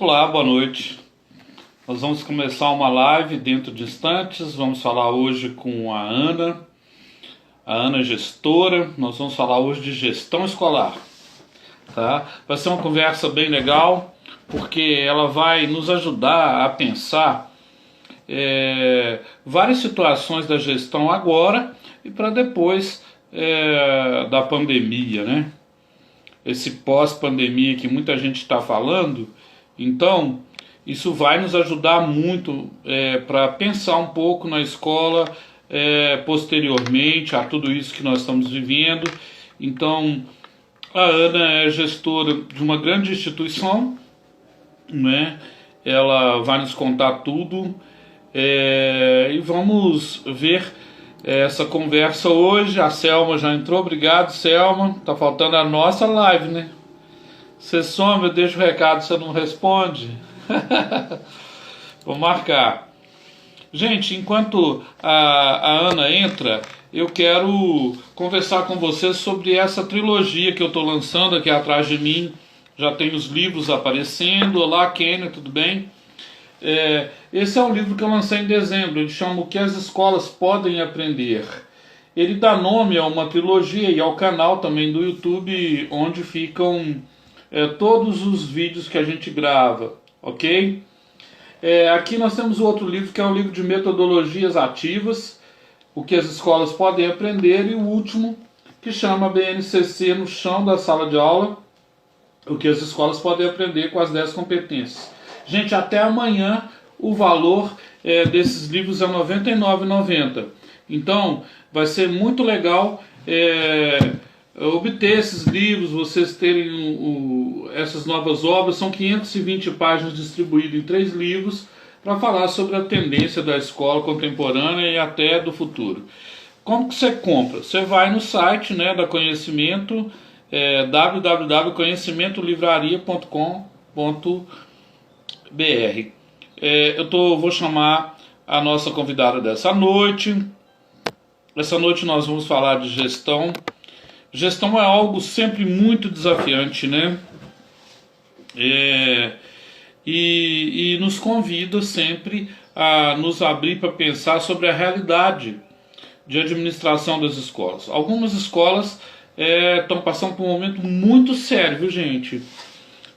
Olá, boa noite. Nós vamos começar uma live dentro de instantes. Vamos falar hoje com a Ana é gestora. Nós vamos falar hoje de gestão escolar, tá? Vai ser uma conversa bem legal, porque ela vai nos ajudar a pensar várias situações da gestão agora e para depois da pandemia, né? Esse pós-pandemia que muita gente está falando. Então, isso vai nos ajudar muito para pensar um pouco na escola posteriormente a tudo isso que nós estamos vivendo. Então, a Ana é gestora de uma grande instituição, né? Ela vai nos contar tudo e vamos ver essa conversa hoje. A Selma já entrou, obrigado, Selma. Tá faltando a nossa live, né? Você some, eu deixo o recado, você não responde. Vou marcar. Gente, enquanto a Ana entra, eu quero conversar com vocês sobre essa trilogia que eu estou lançando aqui atrás de mim. Já tem os livros aparecendo. Olá, Kenny, tudo bem? Esse é um livro que eu lancei em dezembro. Ele chama O que as escolas podem aprender. Ele dá nome a uma trilogia e ao canal também do YouTube, onde ficam todos os vídeos que a gente grava, ok? Aqui nós temos o outro livro, que é um livro de metodologias ativas, o que as escolas podem aprender, e o último, que chama BNCC no chão da sala de aula, o que as escolas podem aprender com as 10 competências. Gente, até amanhã o valor desses livros é R$ 99,90. Então, vai ser muito legal obter esses livros, vocês terem essas novas obras. São 520 páginas distribuídas em 3 livros para falar sobre a tendência da escola contemporânea e até do futuro. Como que você compra? Você vai no site, né, da Conhecimento, www.conhecimentolivraria.com.br. Vou chamar a nossa convidada dessa noite. Essa noite nós vamos falar de gestão. Gestão é algo sempre muito desafiante, né? E nos convida sempre a nos abrir para pensar sobre a realidade de administração das escolas. Algumas escolas estão passando por um momento muito sério, viu, gente?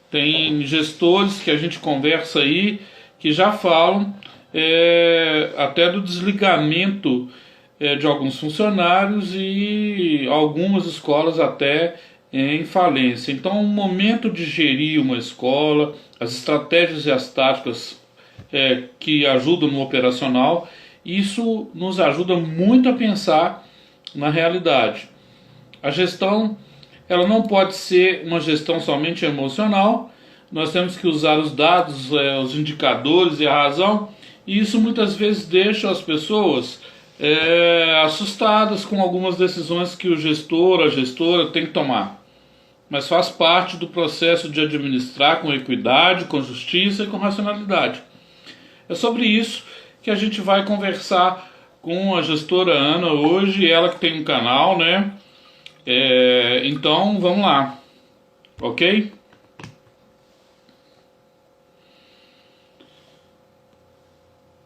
Tem gestores que a gente conversa aí que já falam até do desligamento de alguns funcionários e algumas escolas até em falência. Então, o momento de gerir uma escola, as estratégias e as táticas que ajudam no operacional, isso nos ajuda muito a pensar na realidade. A gestão, ela não pode ser uma gestão somente emocional. Nós temos que usar os dados, os indicadores e a razão, e isso muitas vezes deixa as pessoas assustadas com algumas decisões que o gestor, a gestora tem que tomar. Mas faz parte do processo de administrar com equidade, com justiça e com racionalidade. É sobre isso que a gente vai conversar com a gestora Ana hoje, ela que tem um canal, né? Então, vamos lá, ok?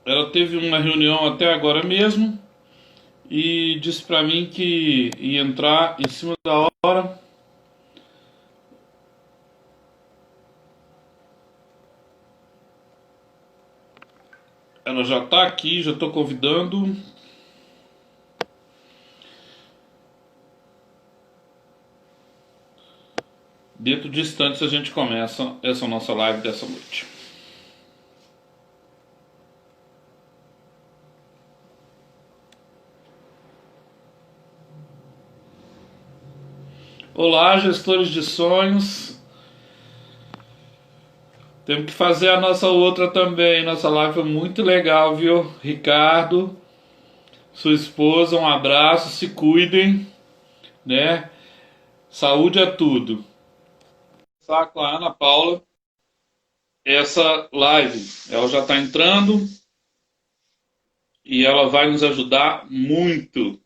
Ela teve uma reunião até agora mesmo e disse para mim que ia entrar em cima da hora. Ela já está aqui, já estou convidando. Dentro de instantes a gente começa essa nossa live dessa noite. Olá, gestores de sonhos. Temos que fazer a nossa outra também. Nossa live foi muito legal, viu? Ricardo, sua esposa, um abraço, se cuidem, né? Saúde é tudo. Vou com a Ana Paula essa live. Ela já está entrando e ela vai nos ajudar muito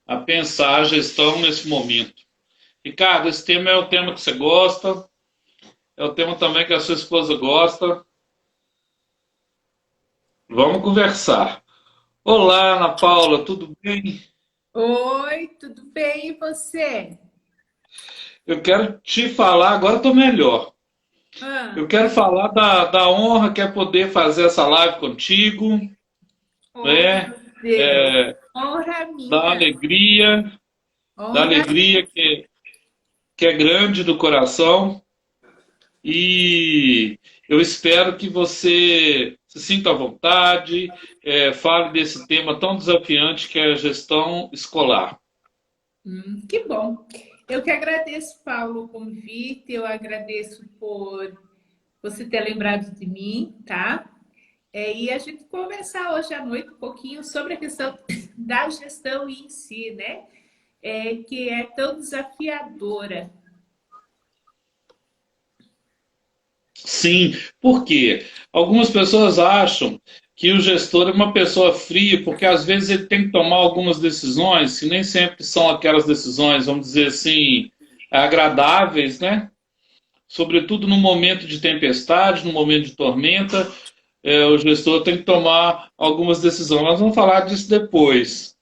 a pensar a gestão nesse momento. Ricardo, esse tema é o tema que você gosta, É o tema também que a sua esposa gosta. Vamos conversar. Olá, Ana Paula, tudo bem? Oi, tudo bem e você? Eu quero te falar, agora estou melhor. Ah, Eu quero falar da honra que é poder fazer essa live contigo, oh, né? meu Deus, É, honra da minha, alegria, da honra. alegria que é grande do coração. E eu espero que você se sinta à vontade, fale desse tema tão desafiante que é a gestão escolar. Que bom. Eu que agradeço, Paulo, o convite, eu agradeço por você ter lembrado de mim, tá? E a gente conversar hoje à noite um pouquinho sobre a questão da gestão em si, né? Que é tão desafiadora. Sim, porque algumas pessoas acham que o gestor é uma pessoa fria, porque às vezes ele tem que tomar algumas decisões que nem sempre são aquelas decisões, vamos dizer assim, agradáveis, né? Sobretudo no momento de tempestade, no momento de tormenta, o gestor tem que tomar algumas decisões. Nós vamos falar disso depois.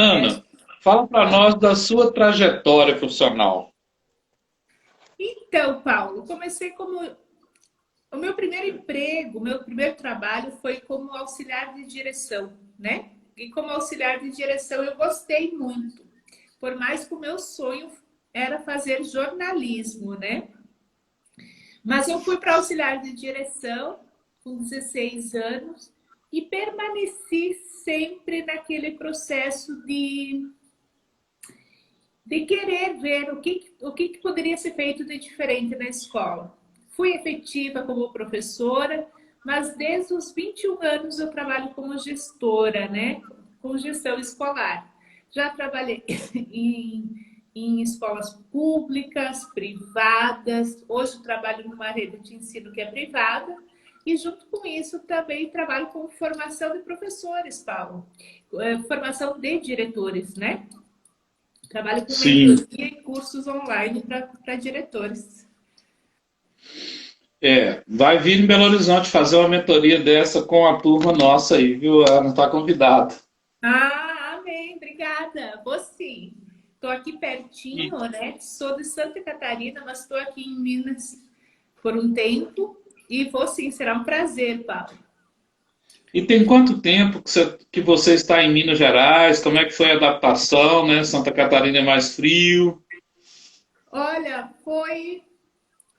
É, Ana, fala para nós da sua trajetória profissional. então, Paulo, comecei como o meu primeiro emprego, o meu primeiro trabalho foi como auxiliar de direção, né? E como auxiliar de direção eu gostei muito, por mais que o meu sonho era fazer jornalismo, né? Mas eu fui para auxiliar de direção com 16 anos e permaneci sempre naquele processo de querer ver o que poderia ser feito de diferente na escola. Fui efetiva como professora, mas desde os 21 anos eu trabalho como gestora, né? Com gestão escolar. Já trabalhei em escolas públicas, privadas. Hoje trabalho numa rede de ensino que é privada. E junto com isso também trabalho com formação de professores, Paulo. Formação de diretores, né? Trabalho com Sim, mentoria e cursos online para diretores. vai vir em Belo Horizonte fazer uma mentoria dessa com a turma nossa aí, viu? Ela não está convidada. Ah, amém, obrigada. Vou sim. Estou aqui E, pertinho, né? Sou de Santa Catarina, mas estou aqui em Minas por um tempo e vou sim, será um prazer, Paulo. e tem quanto tempo que você está em Minas Gerais? Como é que foi a adaptação, né? Santa Catarina é mais frio. Olha,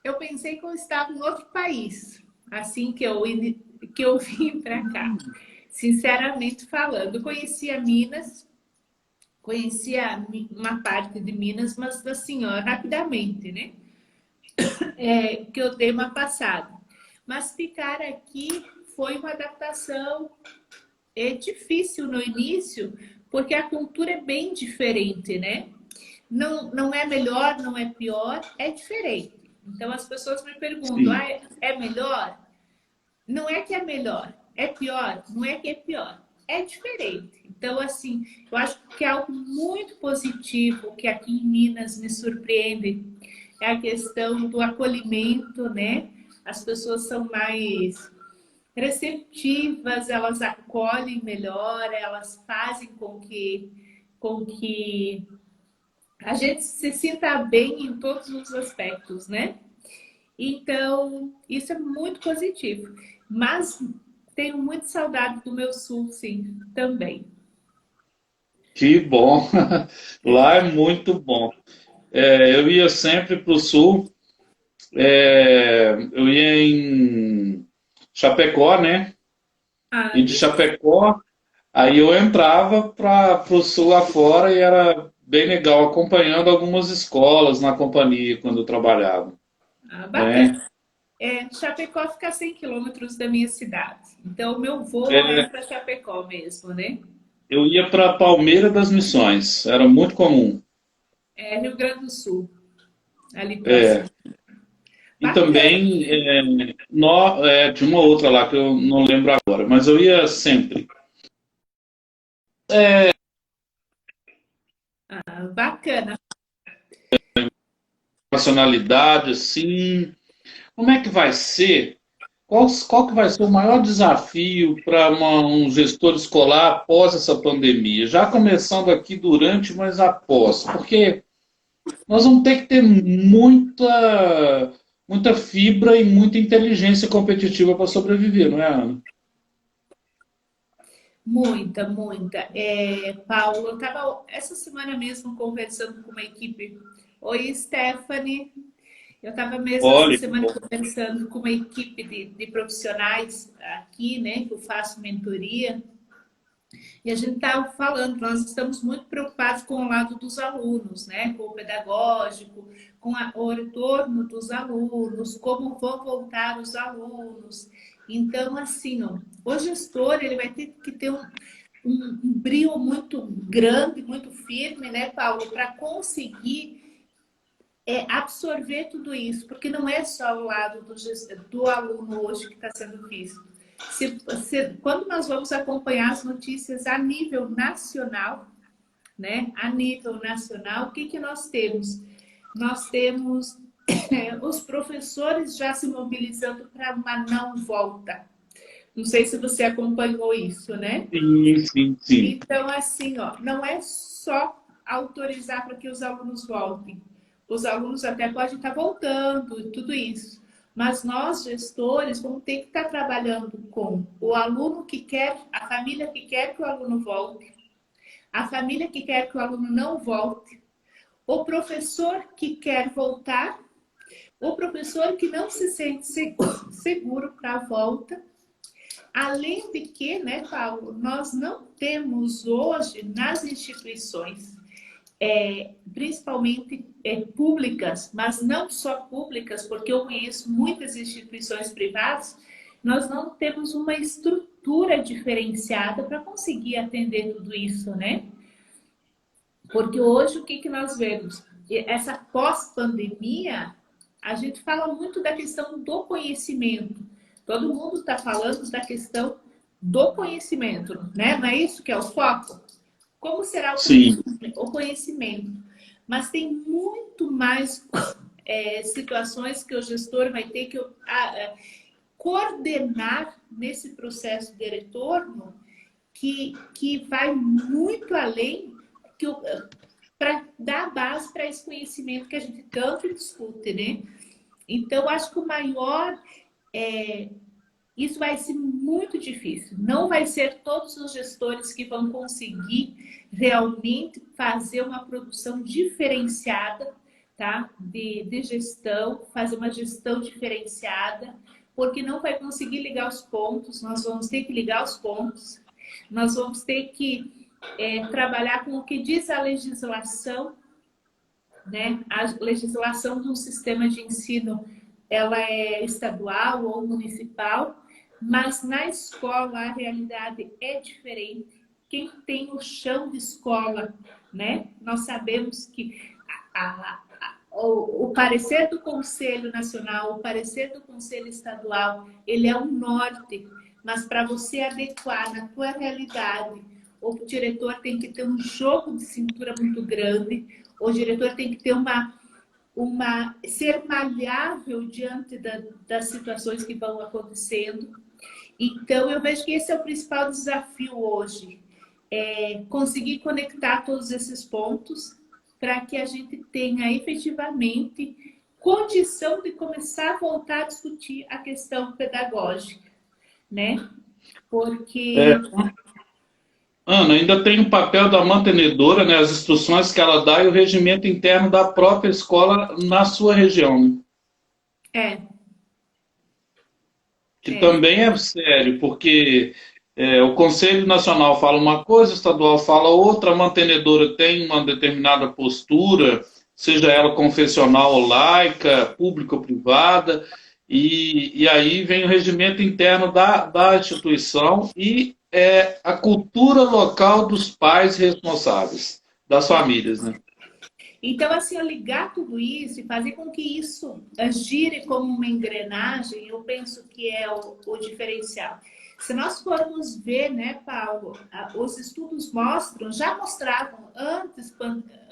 eu pensei que eu estava em outro país, assim que eu vim para cá. Sinceramente falando, eu conhecia Minas, conhecia uma parte de Minas, mas assim, ó, rapidamente, né? Que eu dei uma passada. Mas ficar aqui foi uma adaptação difícil no início, porque a cultura é bem diferente, né? Não, não é melhor, não é pior, é diferente. Então as pessoas me perguntam: Sim. ah, é melhor? Não é que é melhor, é pior, não é que é pior, é diferente. Então, assim, eu acho que é algo muito positivo que aqui em Minas me surpreende é a questão do acolhimento, né? As pessoas são mais receptivas, elas acolhem melhor, elas fazem com que a gente se sinta bem em todos os aspectos, né? Então, isso é muito positivo. Mas tenho muito saudade do meu sul, sim, também. Que bom. Lá é muito bom. Eu ia sempre para o sul. Eu ia em Chapecó, né? Ah, E de Chapecó, aí eu entrava para o sul afora e era bem legal, acompanhando algumas escolas na companhia quando eu trabalhava, né? bacana. Chapecó fica a 100 quilômetros da minha cidade. Então, o meu voo é É, para Chapecó mesmo, né? eu ia para Palmeira das Missões, era muito comum. É Rio Grande do Sul, ali É, próximo. e Bacana. também de uma outra lá que eu não lembro agora, mas eu ia sempre. Bacana. Nacionalidade, assim. Como é que vai ser? Qual que vai ser o maior desafio para um gestor escolar após essa pandemia? Já começando aqui durante, mas após. Porque nós vamos ter que ter muita fibra e muita inteligência competitiva para sobreviver, não é, Ana? Muita, muita. Paulo, eu estava essa semana mesmo conversando com uma equipe. Oi, Stephanie. Eu estava mesmo essa Olha, semana conversando com uma equipe de profissionais aqui, né, que eu faço mentoria, e a gente estava falando, nós estamos muito preocupados com o lado dos alunos, né, com o pedagógico, com o retorno dos alunos, como vão voltar os alunos. Então, assim, ó, o gestor ele vai ter que ter um brio muito grande, muito firme, né, Paulo, para conseguir absorver tudo isso, porque não é só o lado do aluno hoje que está sendo visto. Quando nós vamos acompanhar as notícias a nível nacional, né? A nível nacional, o que, que nós temos? Nós temos os professores já se mobilizando para uma não volta. Não sei se você acompanhou isso, né? sim, sim, sim. Então, assim, ó, não é só autorizar para que os alunos voltem. Os alunos até podem estar voltando e tudo isso. Mas nós, gestores, vamos ter que estar trabalhando com o aluno que quer, a família que quer que o aluno volte, a família que quer que o aluno não volte, o professor que quer voltar, o professor que não se sente seguro para a volta. Além de que, né, Paulo, nós não temos hoje nas instituições, principalmente públicas, mas não só públicas, porque eu conheço muitas instituições privadas, nós não temos uma estrutura diferenciada para conseguir atender tudo isso, né? Porque hoje o que, que nós vemos? Essa pós-pandemia, a gente fala muito da questão do conhecimento. Todo mundo está falando da questão do conhecimento, né? Não é isso que é o foco? Como será Sim, o conhecimento? Mas tem muito mais situações que o gestor vai ter que coordenar nesse processo de retorno que vai muito além que para dar base para esse conhecimento que a gente tanto discute, né? Então, acho que o maior isso vai ser muito difícil. Não vai ser todos os gestores que vão conseguir realmente fazer uma produção diferenciada, tá? De gestão, fazer uma gestão diferenciada, porque não vai conseguir ligar os pontos. Nós vamos ter que ligar os pontos. Nós vamos ter que trabalhar com o que diz a legislação, né? A legislação de um sistema de ensino, ela é estadual ou municipal, mas na escola a realidade é diferente. Quem tem o chão de escola, né? Nós sabemos que o parecer do Conselho Nacional, o parecer do Conselho Estadual, ele é um norte, mas para você adequar na tua realidade, o diretor tem que ter um jogo de cintura muito grande, o diretor tem que ter ser maleável diante das situações que vão acontecendo. Então, eu vejo que esse é o principal desafio hoje, conseguir conectar todos esses pontos para que a gente tenha efetivamente condição de começar a voltar a discutir a questão pedagógica, né? Porque é, Ana, ainda tem o papel da mantenedora, né, as instruções que ela dá e o regimento interno da própria escola na sua região, né? é, Que é, também é sério, porque o Conselho Nacional fala uma coisa, o estadual fala outra, a mantenedora tem uma determinada postura, seja ela confessional ou laica, pública ou privada, e aí vem o regimento interno da instituição e a cultura local dos pais responsáveis, das é. famílias, né? Então, assim, eu ligar tudo isso e fazer com que isso gire como uma engrenagem, eu penso que é o diferencial. Se nós formos ver, né, Paulo, os estudos mostram, já mostravam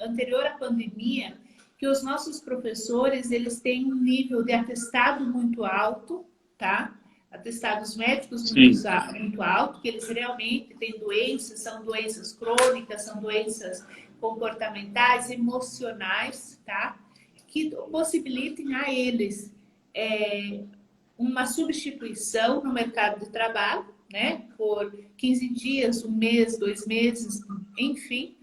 anterior à pandemia, que os nossos professores, eles têm um nível de atestado muito alto, tá? Atestados médicos sim, muito alto, que eles realmente têm doenças, são doenças crônicas, são doenças comportamentais, emocionais, tá? Que possibilitem a eles uma substituição no mercado de trabalho, né? Por 15 dias, um mês, 2 meses, enfim.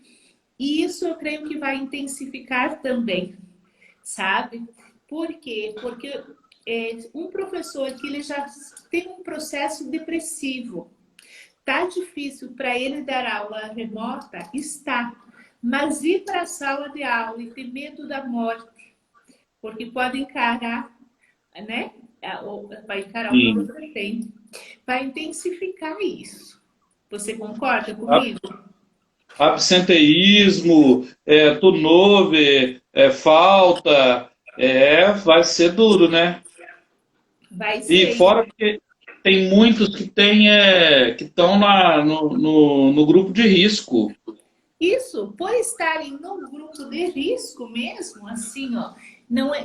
E isso eu creio que vai intensificar também, sabe? Por quê? Porque um professor que ele já tem um processo depressivo, tá difícil para ele dar aula remota? Está. Mas ir para a sala de aula e ter medo da morte, porque pode encarar, né? Vai encarar uma sim. outra vertente. Vai intensificar isso. Você concorda A- comigo? Absenteísmo, turnover, falta, vai ser duro, né? Vai E ser. fora que tem muitos que que estão no grupo de risco. Isso, por estarem no grupo de risco mesmo, assim, ó,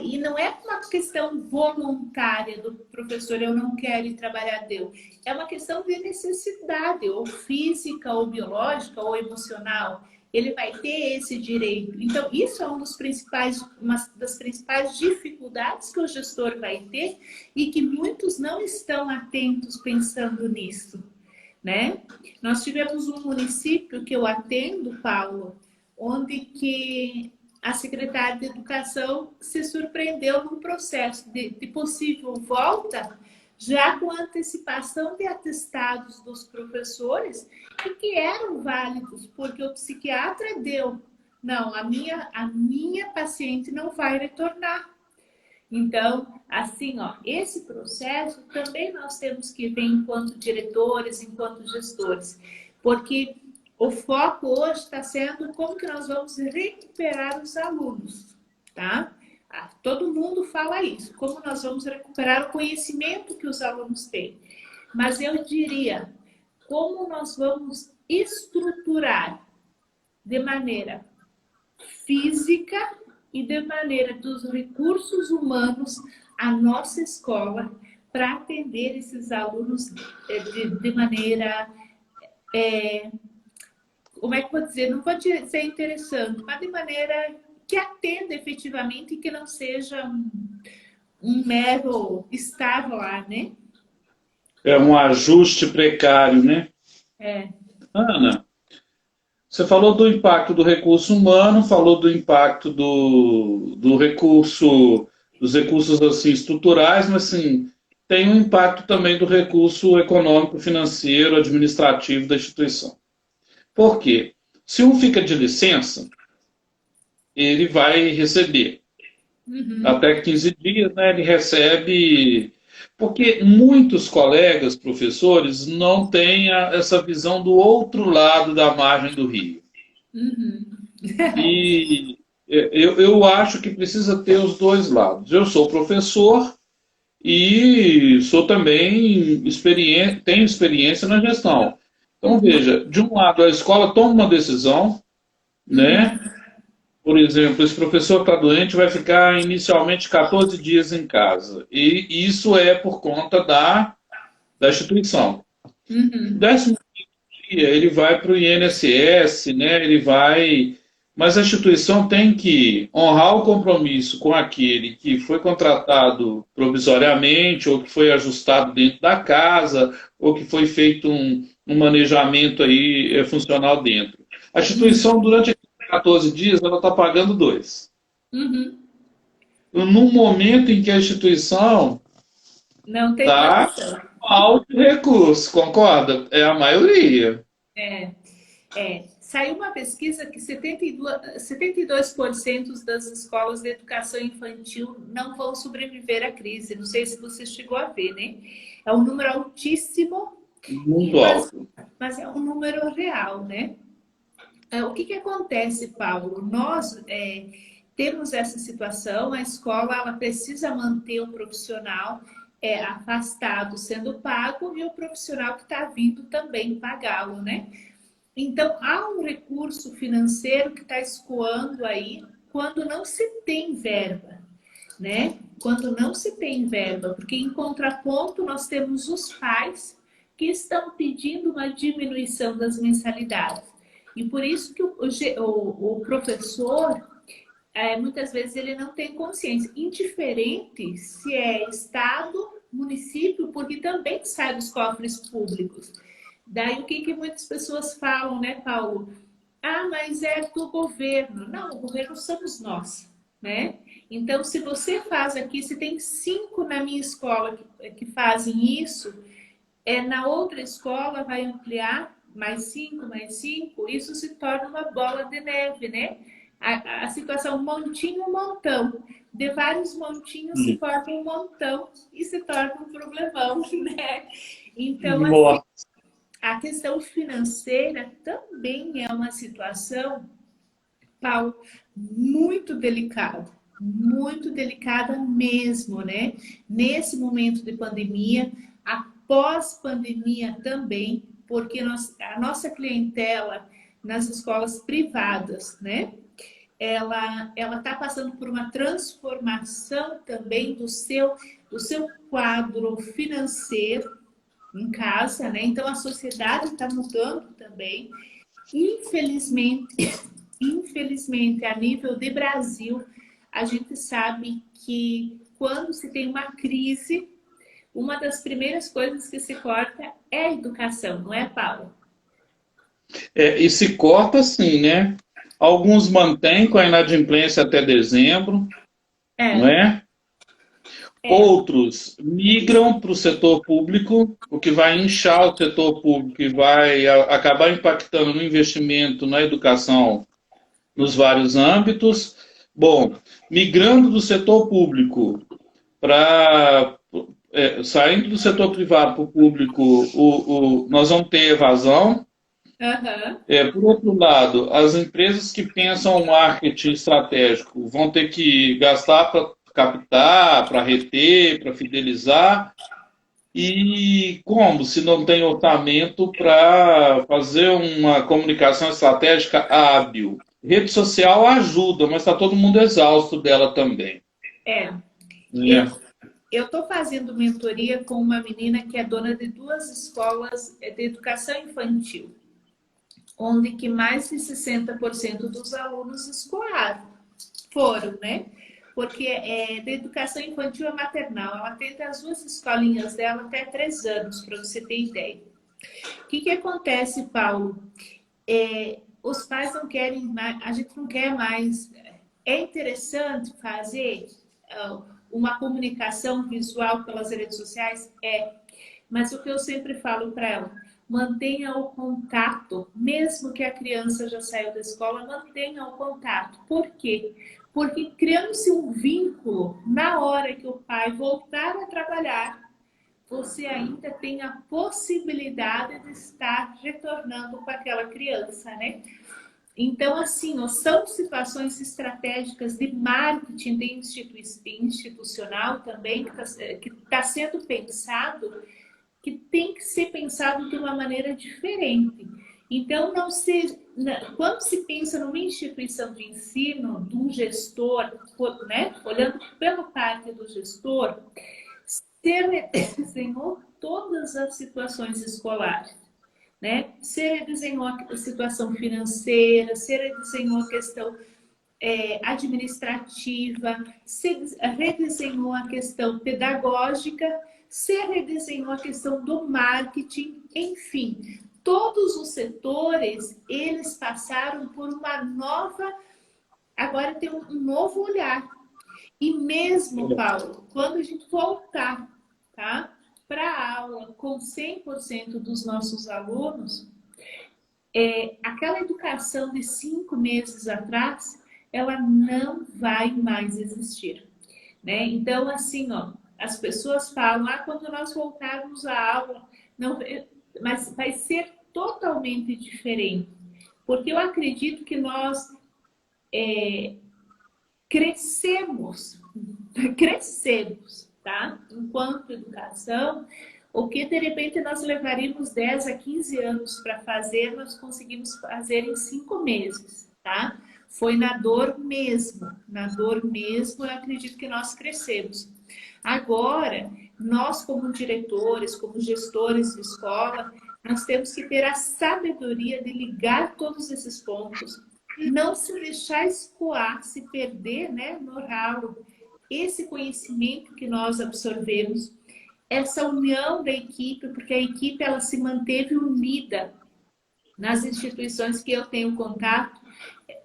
e não é uma questão voluntária do professor, eu não quero ir trabalhar, deu. É uma questão de necessidade, ou física, ou biológica, ou emocional. Ele vai ter esse direito. Então, isso é uma das principais dificuldades que o gestor vai ter e que muitos não estão atentos pensando nisso, né? Nós tivemos um município que eu atendo, Paulo, onde que a secretária de Educação se surpreendeu num processo de possível volta, já com antecipação de atestados dos professores, e que eram válidos, porque o psiquiatra deu. Não, a minha paciente não vai retornar. Então, assim, ó, esse processo também nós temos que ver enquanto diretores, enquanto gestores, porque o foco hoje está sendo como que nós vamos recuperar os alunos, tá? Todo mundo fala isso, como nós vamos recuperar o conhecimento que os alunos têm. Mas eu diria, como nós vamos estruturar de maneira física e de maneira dos recursos humanos a nossa escola para atender esses alunos de maneira, como é que eu vou dizer, não vou dizer interessante, mas de maneira que atenda efetivamente e que não seja um mero estar lá, né? É um ajuste precário, né? É. Ana, você falou do impacto do recurso humano, falou do impacto do recurso, dos recursos assim estruturais, mas assim, tem um impacto também do recurso econômico, financeiro, administrativo da instituição. Por quê? Se um fica de licença, ele vai receber. Uhum, Até 15 dias, né, ele recebe. Porque muitos colegas, professores, não têm essa visão do outro lado da margem do rio. uhum. E eu acho que precisa ter os dois lados. Eu sou professor e sou também tenho experiência na gestão. Então, veja, de um lado, a escola toma uma decisão, né? Uhum, Por exemplo, esse professor está doente, vai ficar inicialmente 14 dias em casa. E isso é por conta da instituição. uhum, 10º dia, ele vai para o INSS, né? Ele vai. Mas a instituição tem que honrar o compromisso com aquele que foi contratado provisoriamente, ou que foi ajustado dentro da casa, ou que foi feito um manejamento aí funcional dentro. A instituição, durante 14 dias, ela está pagando dois. uhum. Num momento em que a instituição Não tem está condição. com alto recurso, concorda? É a maioria. É. Saiu uma pesquisa que 72% das escolas de educação infantil não vão sobreviver à crise. Não sei se você chegou a ver, né? É um número altíssimo, Muito mas, alto. mas é um número real, né? O que acontece, Paulo? Nós temos essa situação, a escola ela precisa manter o profissional afastado sendo pago e o profissional que está vindo também pagá-lo, né? Então, há um recurso financeiro que está escoando aí quando não se tem verba, né? Quando não se tem verba, porque em contraponto nós temos os pais que estão pedindo uma diminuição das mensalidades. E por isso que o professor, muitas vezes ele não tem consciência, indiferente se é estado, município, porque também sai dos cofres públicos. Daí o que muitas pessoas falam, né, Paulo? Ah, mas é do governo. Não, o governo somos nós, né? Então, se você faz aqui, se tem 5 na minha escola que fazem isso, na outra escola vai ampliar mais 5, mais 5, isso se torna uma bola de neve, né? A situação montinho, montão. De vários montinhos se forma um montão e se torna um problemão, né? Então, assim, a questão financeira também é uma situação, Paulo, muito delicada mesmo, né? Nesse momento de pandemia, após pandemia também, porque a nossa clientela nas escolas privadas, né? Ela está passando por uma transformação também do seu quadro financeiro em casa, né? Então a sociedade está mudando também. Infelizmente, a nível de Brasil, a gente sabe que quando se tem uma crise, uma das primeiras coisas que se corta é a educação, não é, Paulo? E se corta sim, né? Alguns mantêm com a inadimplência até dezembro, não É, é? Outros migram para o setor público, o que vai inchar o setor público e vai acabar impactando no investimento na educação nos vários âmbitos. Bom, migrando do setor público para saindo do setor privado para o público, nós vamos ter evasão. uhum. Por outro lado, as empresas que pensam o marketing estratégico vão ter que gastar para captar, para reter, para fidelizar. E como? Se não tem orçamento para fazer uma comunicação estratégica hábil. Rede social ajuda, mas está todo mundo exausto dela também. É. É. Eu estou fazendo mentoria com uma menina que é dona de 2 escolas de educação infantil, onde que mais de 60% dos alunos escolares foram, né? Porque de educação infantil a maternal, ela atende as 2 escolinhas dela até 3 anos, para você ter ideia. O que acontece, Paulo? Os pais não querem mais, a gente não quer mais. É interessante fazer uma comunicação visual pelas redes sociais? Mas o que eu sempre falo para ela, mantenha o contato, mesmo que a criança já saiu da escola, mantenha o contato. Por quê? Porque criando-se um vínculo, na hora que o pai voltar a trabalhar, você ainda tem a possibilidade de estar retornando com aquela criança, né? Então, assim, são situações estratégicas de marketing de institucional também, que tá sendo pensado, que tem que ser pensado de uma maneira diferente. Então, quando se pensa numa instituição de ensino, de um gestor, né, olhando pela parte do gestor, se redesenhou todas as situações escolares, né? Se redesenhou a situação financeira, se redesenhou a questão administrativa, se redesenhou a questão pedagógica, se redesenhou a questão do marketing, enfim, todos os setores, eles passaram por uma nova, agora tem um novo olhar. E mesmo, Paulo, quando a gente voltar, tá, para a aula com 100% dos nossos alunos, aquela educação de 5 meses atrás, ela não vai mais existir, né? Então, assim, as pessoas falam, quando nós voltarmos à aula, não, mas vai ser totalmente diferente, porque eu acredito que nós crescemos, tá? Enquanto educação, o que de repente nós levaríamos 10 a 15 anos para fazer, nós conseguimos fazer em 5 meses, tá? Foi na dor mesmo. Na dor mesmo, eu acredito que nós crescemos. Agora, nós como diretores, como gestores de escola, nós temos que ter a sabedoria de ligar todos esses pontos, não se deixar escoar, se perder, né, no ralo, esse conhecimento que nós absorvemos, essa união da equipe, porque a equipe ela se manteve unida nas instituições que eu tenho contato.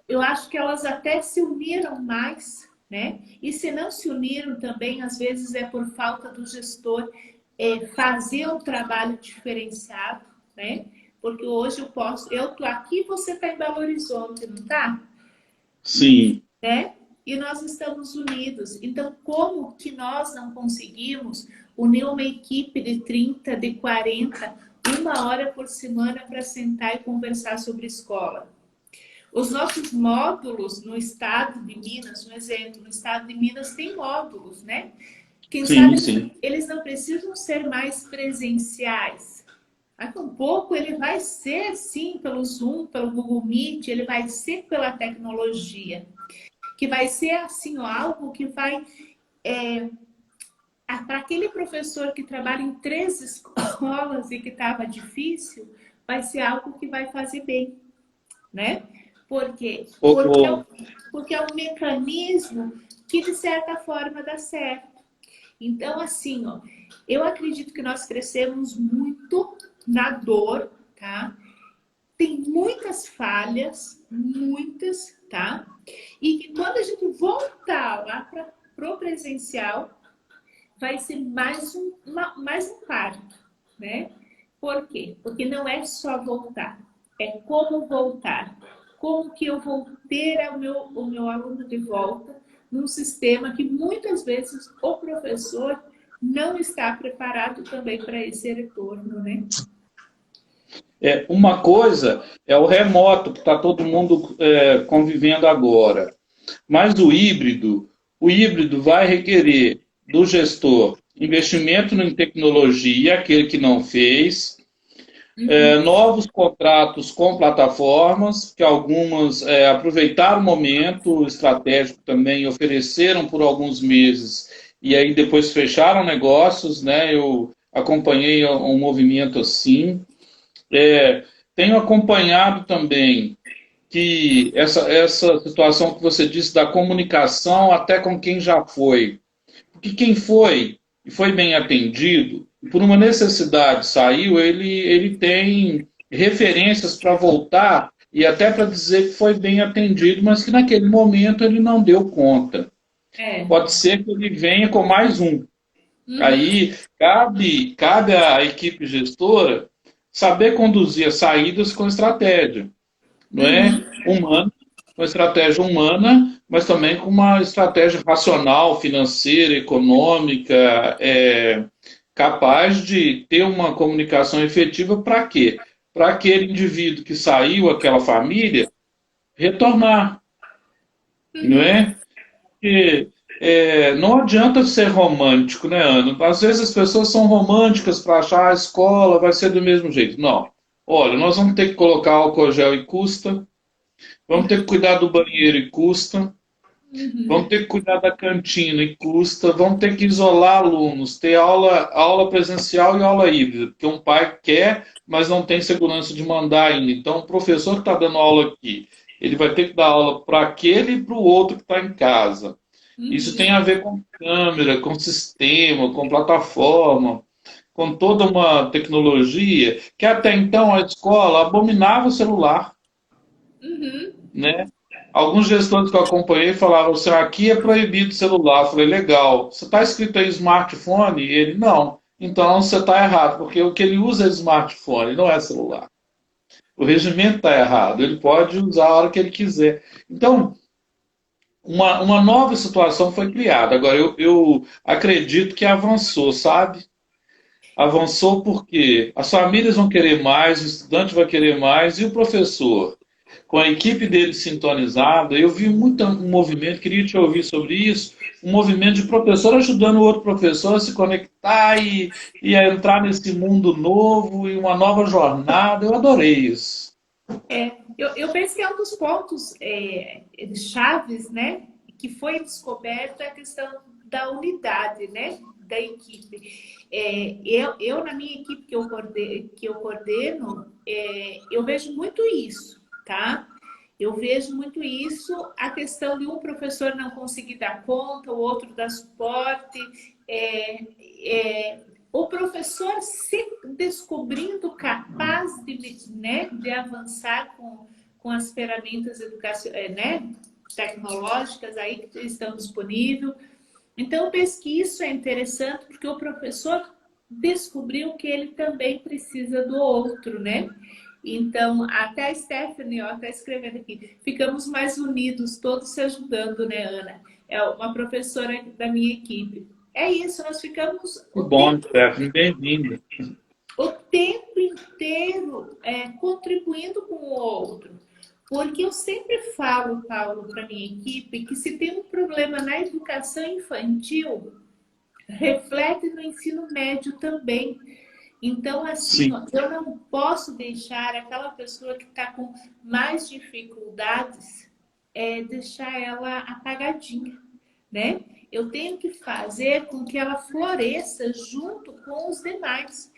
Eu acho que elas até se uniram mais, né? E se não se uniram também, às vezes é por falta do gestor fazer um trabalho diferenciado, né? Porque hoje eu tô aqui, você está em Belo Horizonte, não está? Sim. Né? E nós estamos unidos. Então, como que nós não conseguimos unir uma equipe de 30, de 40, 1 hora por semana para sentar e conversar sobre escola? Os nossos módulos no estado de Minas, um exemplo, no estado de Minas tem módulos, né? Quem Sim, sabe sim. eles não precisam ser mais presenciais. Daqui a um pouco ele vai ser, sim, pelo Zoom, pelo Google Meet, ele vai ser pela tecnologia. Que vai ser, assim, algo que vai... para aquele professor que trabalha em 3 escolas e que estava difícil, vai ser algo que vai fazer bem, né? Por quê? Porque é um mecanismo que, de certa forma, dá certo. Então, assim, ó, eu acredito que nós crescemos muito na dor, tá? Tem muitas falhas, muitas, tá? E que quando a gente voltar lá para o presencial, vai ser mais um parto, né? Por quê? Porque não é só voltar, é como voltar. Como que eu vou ter o meu aluno de volta num sistema que muitas vezes o professor não está preparado também para esse retorno, né? Uma coisa é o remoto, que está todo mundo convivendo agora. Mas o híbrido vai requerer do gestor investimento em tecnologia, aquele que não fez, novos contratos com plataformas, que algumas aproveitaram o momento estratégico também, ofereceram por alguns meses, e aí depois fecharam negócios, né? Eu acompanhei um movimento assim. Tenho acompanhado também que essa situação que você disse da comunicação até com quem já foi. Porque quem foi e foi bem atendido, e por uma necessidade saiu, ele tem referências para voltar e até para dizer que foi bem atendido, mas que naquele momento ele não deu conta. Pode ser que ele venha com mais um. Aí cabe à equipe gestora saber conduzir as saídas com estratégia, não é? Humana, uma estratégia humana, mas também com uma estratégia racional, financeira, econômica, capaz de ter uma comunicação efetiva para quê? Para aquele indivíduo que saiu, aquela família, retornar, não é? Porque não adianta ser romântico, né, Ana? Às vezes as pessoas são românticas para achar a escola vai ser do mesmo jeito. Não. Olha, nós vamos ter que colocar álcool gel e custa, vamos ter que cuidar do banheiro e custa, vamos ter que cuidar da cantina e custa, vamos ter que isolar alunos, ter aula presencial e aula híbrida, porque um pai quer, mas não tem segurança de mandar ainda. Então, o professor que está dando aula aqui, ele vai ter que dar aula para aquele e para o outro que está em casa. Isso tem a ver com câmera, com sistema, com plataforma, com toda uma tecnologia que até então a escola abominava o celular, né? Alguns gestores que eu acompanhei falavam assim, aqui é proibido celular. Eu falei, legal. Você está escrito aí smartphone? E ele, não. Então você está errado, porque o que ele usa é smartphone, não é celular. O regimento está errado. Ele pode usar a hora que ele quiser. Então, uma nova situação foi criada. Agora, eu acredito que avançou, sabe? Avançou porque as famílias vão querer mais, o estudante vai querer mais, e o professor, com a equipe dele sintonizada, eu vi muito um movimento, queria te ouvir sobre isso, um movimento de professor ajudando o outro professor a se conectar e a entrar nesse mundo novo e uma nova jornada. Eu adorei isso. Eu penso que é um dos pontos chaves, né, que foi descoberto é a questão da unidade, né, da equipe. Na minha equipe que eu coordeno, eu vejo muito isso, tá? Eu vejo muito isso, a questão de um professor não conseguir dar conta, o outro dar suporte, é, o professor se descobrindo capaz de avançar com as ferramentas né, tecnológicas aí que estão disponíveis. Então, eu penso que isso é interessante porque o professor descobriu que ele também precisa do outro, né? Então, até a Stephanie, ó, está escrevendo aqui, ficamos mais unidos, todos se ajudando, né, Ana? É uma professora da minha equipe. É isso, nós ficamos Que bom, Stephanie, bem-vinda. o tempo inteiro contribuindo com o outro. Porque eu sempre falo, Paulo, para minha equipe, que se tem um problema na educação infantil, reflete no ensino médio também. Então, assim, Sim, ó, eu não posso deixar aquela pessoa que está com mais dificuldades, deixar ela apagadinha, né? Eu tenho que fazer com que ela floresça junto com os demais.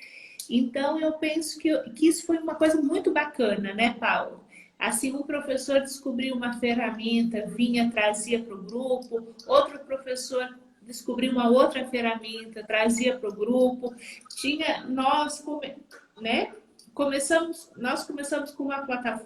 Então, eu penso que isso foi uma coisa muito bacana, né, Paulo? Assim, um professor descobriu uma ferramenta, vinha, trazia para o grupo, outro professor descobriu uma outra ferramenta, trazia para o grupo. Tinha, né? Nós começamos com uma plataforma